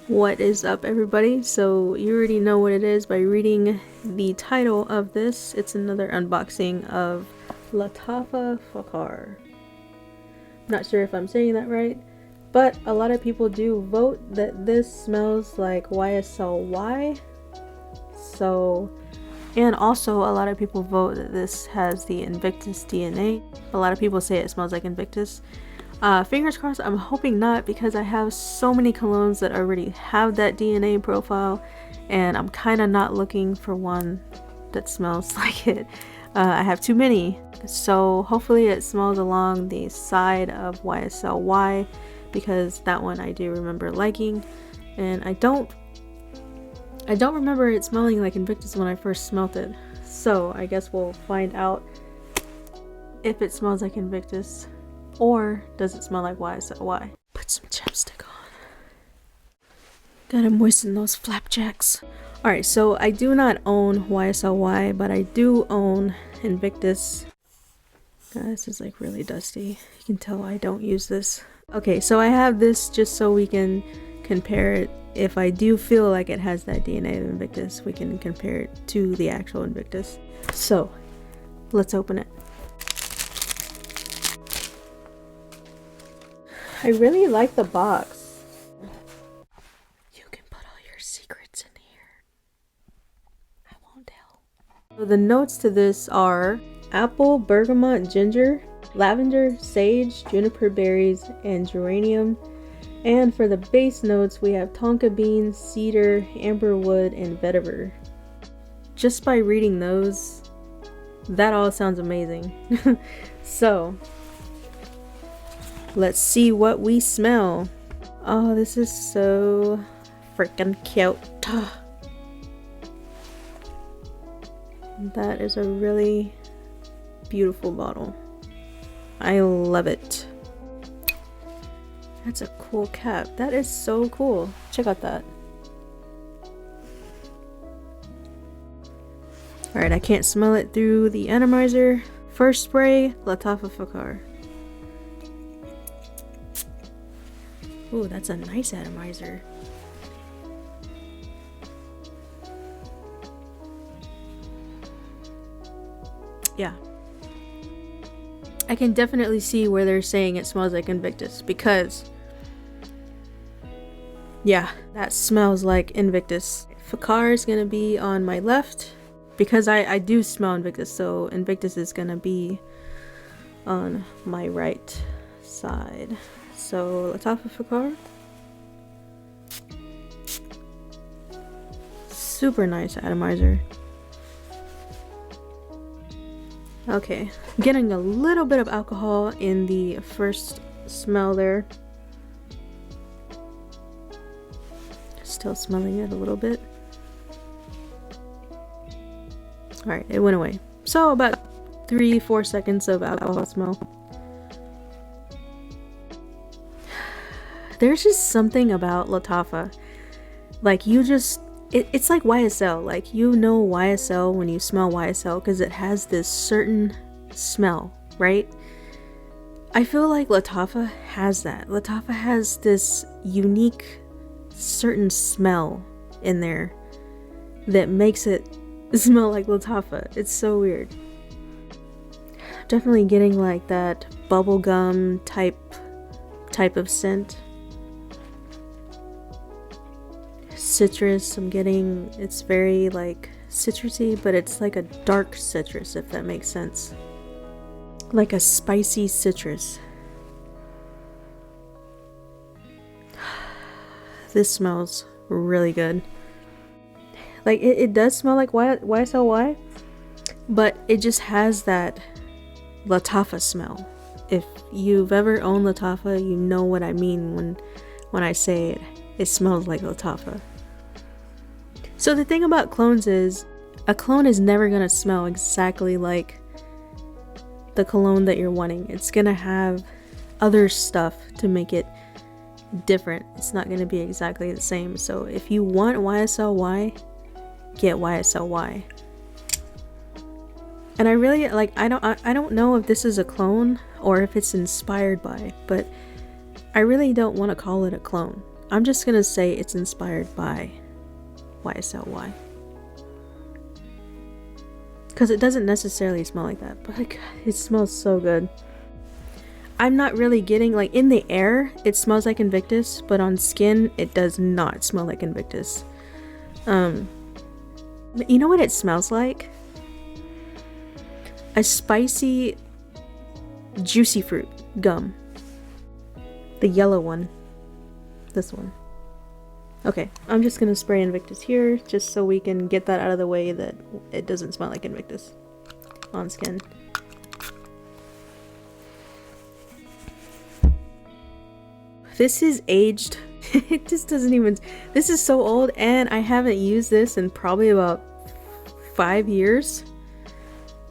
What is up, everybody? So you already know what it is by reading the title of this. It's another unboxing of Lattafa Fakhar. Not sure if I'm saying that right, but a lot of people do vote that this smells like YSLY. So, and also a lot of people vote that this has the Invictus DNA. A lot of people say it smells like Invictus. Fingers crossed, I'm hoping not, because I have so many colognes that already have that DNA profile, and I'm kind of not looking for one that smells like it. I have too many, so hopefully it smells along the side of YSLY, because that one I do remember liking, and I don't remember it smelling like Invictus when I first smelt it. So I guess we'll find out if it smells like Invictus. Or does it smell like YSLY? Put some chapstick on. Gotta moisten those flapjacks. Alright, so I do not own YSLY, but I do own Invictus. God, this is like really dusty. You can tell I don't use this. Okay, so I have this just so we can compare it. If I do feel like it has that DNA of Invictus, we can compare it to the actual Invictus. So, let's open it. I really like the box. You can put all your secrets in here. I won't tell. So the notes to this are apple, bergamot, ginger, lavender, sage, juniper berries, and geranium. And for the base notes, we have tonka beans, cedar, amberwood, and vetiver. Just by reading those, that all sounds amazing. So, let's see what we smell. Oh, this is so freaking cute. That is a really beautiful bottle. I love it. That's a cool cap. That is so cool. Check out that. Alright, I can't smell it through the atomizer. First spray, Lattafa Fakhar. Ooh, that's a nice atomizer. Yeah. I can definitely see where they're saying it smells like Invictus, because yeah, that smells like Invictus. Fakhar is gonna be on my left, because I do smell Invictus, so Invictus is gonna be on my right side. So Lattafa Fakhar. Super nice atomizer. Okay, getting a little bit of alcohol in the first smell there. Still smelling it a little bit. Alright, it went away. So about 3-4 seconds of alcohol smell. There's just something about Lattafa. Like, you just... It's like YSL. Like, you know YSL when you smell YSL because it has this certain smell, right? I feel like Lattafa has that. Lattafa has this unique certain smell in there that makes it smell like Lattafa. It's so weird. Definitely getting like that bubblegum type of scent. Citrus, I'm getting, it's very like citrusy, but it's like a dark citrus, if that makes sense. Like a spicy citrus. This smells really good. Like it does smell like YSLY, but it just has that Lattafa smell. If you've ever owned Lattafa, you know what I mean when I say it smells like Lattafa. So the thing about clones is, a clone is never gonna smell exactly like the cologne that you're wanting. It's gonna have other stuff to make it different. It's not gonna be exactly the same. So if you want YSLY, get YSLY. And I really like, I don't know if this is a clone or if it's inspired by, but I really don't want to call it a clone. I'm just gonna say it's inspired by YSL Y. Because it doesn't necessarily smell like that, but like, it smells so good. I'm not really getting, like, in the air it smells like Invictus, but on skin it does not smell like Invictus. You know what it smells like? A spicy juicy fruit gum. The yellow one. This one. Okay, I'm just gonna spray Invictus here just so we can get that out of the way, that it doesn't smell like Invictus on skin. This is aged. It just doesn't even... This is so old, and I haven't used this in probably about 5 years.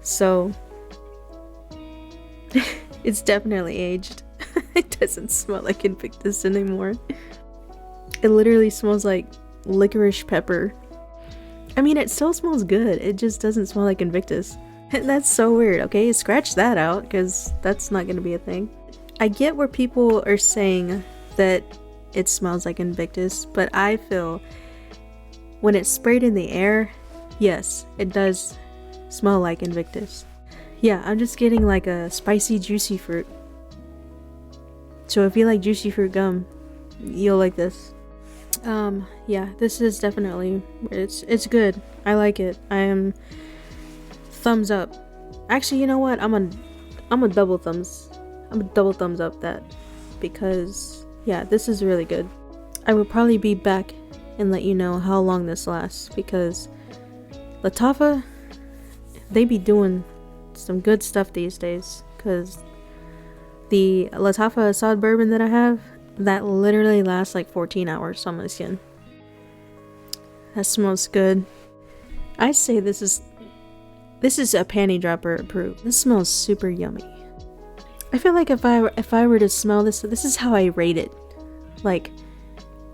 So it's definitely aged. It doesn't smell like Invictus anymore. It literally smells like licorice pepper. I mean, it still smells good. It just doesn't smell like Invictus. That's so weird. Okay, scratch that out, because that's not going to be a thing. I get where people are saying that it smells like Invictus, but I feel when it's sprayed in the air, yes, it does smell like Invictus. Yeah, I'm just getting like a spicy juicy fruit. So if you like juicy fruit gum, you'll like this. Yeah, this is definitely, it's good. I like it. I am thumbs up. Actually, you know what? I'm a double thumbs up that, because yeah, this is really good. I will probably be back and let you know how long this lasts, because Lattafa, they be doing some good stuff these days, because the Lattafa Assad bourbon that I have, that literally lasts like 14 hours on my skin. That smells good. I say this is a panty dropper approved. This smells super yummy. I feel like if I were to smell this, this is how I rate it. Like,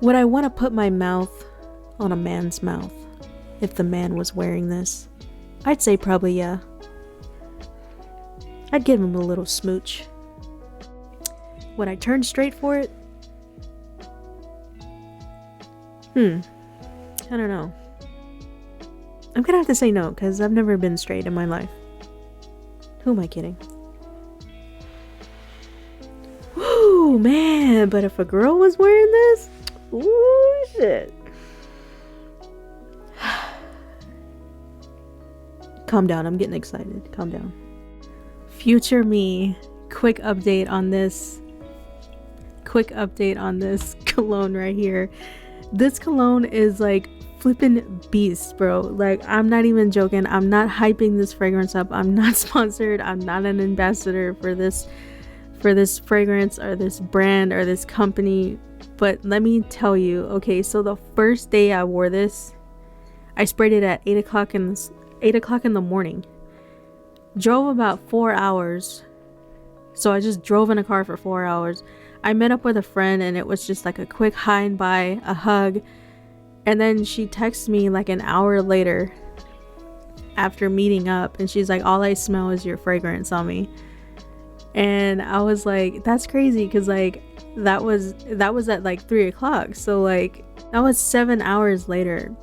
would I want to put my mouth on a man's mouth if the man was wearing this? I'd say probably yeah. I'd give him a little smooch. Would I turn straight for it? I don't know. I'm gonna have to say no, because I've never been straight in my life. Who am I kidding? Woo, man, but if a girl was wearing this, ooh, shit. Calm down, I'm getting excited. Calm down. Future me, quick update on this. Quick update on this cologne right here. This cologne is like flippin' beast, bro. Like, I'm not even joking. I'm not hyping this fragrance up. I'm not sponsored. I'm not an ambassador for this fragrance or this brand or this company. But let me tell you, okay, so the first day I wore this, I sprayed it at 8 o'clock in the morning. Drove about 4 hours. So I just drove in a car for 4 hours. I met up with a friend, and it was just like a quick hi and bye, a hug. And then she texted me like an hour later after meeting up, and she's like, all I smell is your fragrance on me. And I was like, that's crazy, because like that was at like 3 o'clock. So like that was 7 hours later.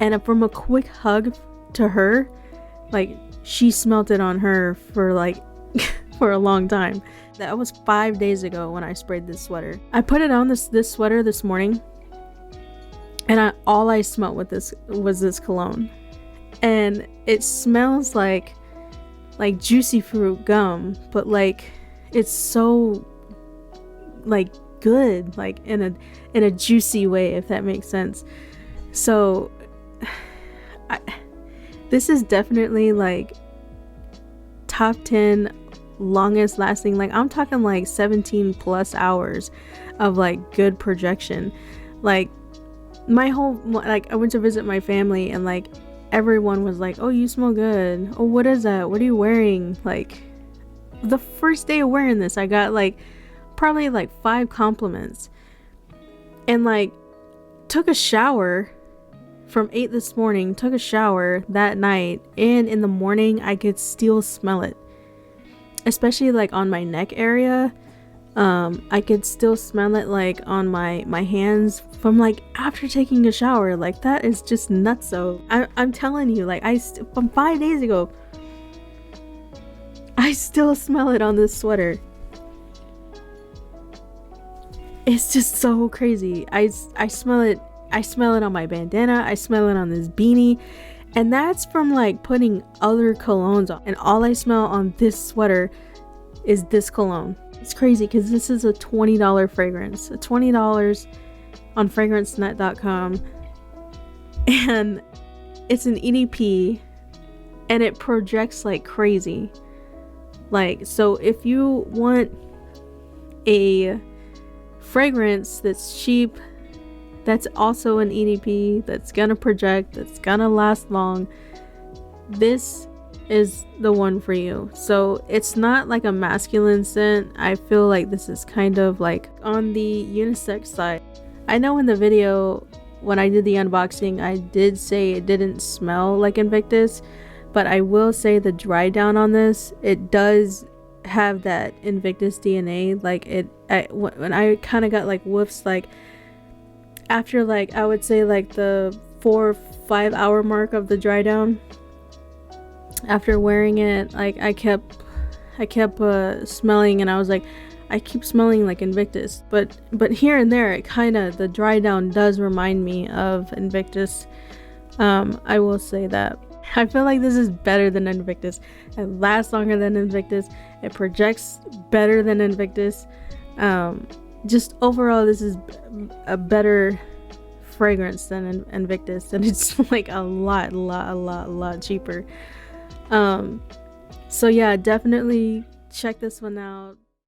And from a quick hug to her, like she smelt it on her for like for a long time. That was 5 days ago when I sprayed this sweater. I put it on this sweater this morning, and all I smelled with this was this cologne, and it smells like juicy fruit gum, but like it's so like good, like in a juicy way, if that makes sense. So this is definitely like top 10 longest lasting. Like, I'm talking like 17 plus hours of like good projection. Like, my whole, like, I went to visit my family, and like everyone was like, oh, you smell good. Oh, what is that? What are you wearing? Like, the first day of wearing this, I got like probably like 5 compliments. And like, took a shower from 8 this morning, took a shower that night, and in the morning I could still smell it. Especially like on my neck area, I could still smell it like on my hands from like after taking a shower. Like that is just nuts. So I'm telling you, like from 5 days ago, I still smell it on this sweater. It's just so crazy. I smell it. I smell it on my bandana. I smell it on this beanie. And that's from like putting other colognes on. And all I smell on this sweater is this cologne. It's crazy because this is a $20 fragrance. $20 on fragrancenet.com. And it's an EDP. And it projects like crazy. Like, so if you want a fragrance that's cheap, that's also an EDP, that's gonna project, that's gonna last long, this is the one for you. So it's not like a masculine scent. I feel like this is kind of like on the unisex side. I know in the video when I did the unboxing, I did say it didn't smell like Invictus, but I will say the dry down on this, it does have that Invictus DNA. Like when I kind of got like whiffs, like after like I would say like the 4 or 5 hour mark of the dry down, after wearing it, like I kept smelling, and I was like, I keep smelling like Invictus, but here and there it kind of, the dry down does remind me of Invictus. I will say that I feel like this is better than Invictus. It lasts longer than Invictus. It projects better than Invictus. Just overall, this is a better fragrance than Invictus, and it's like a lot cheaper. So yeah, definitely check this one out.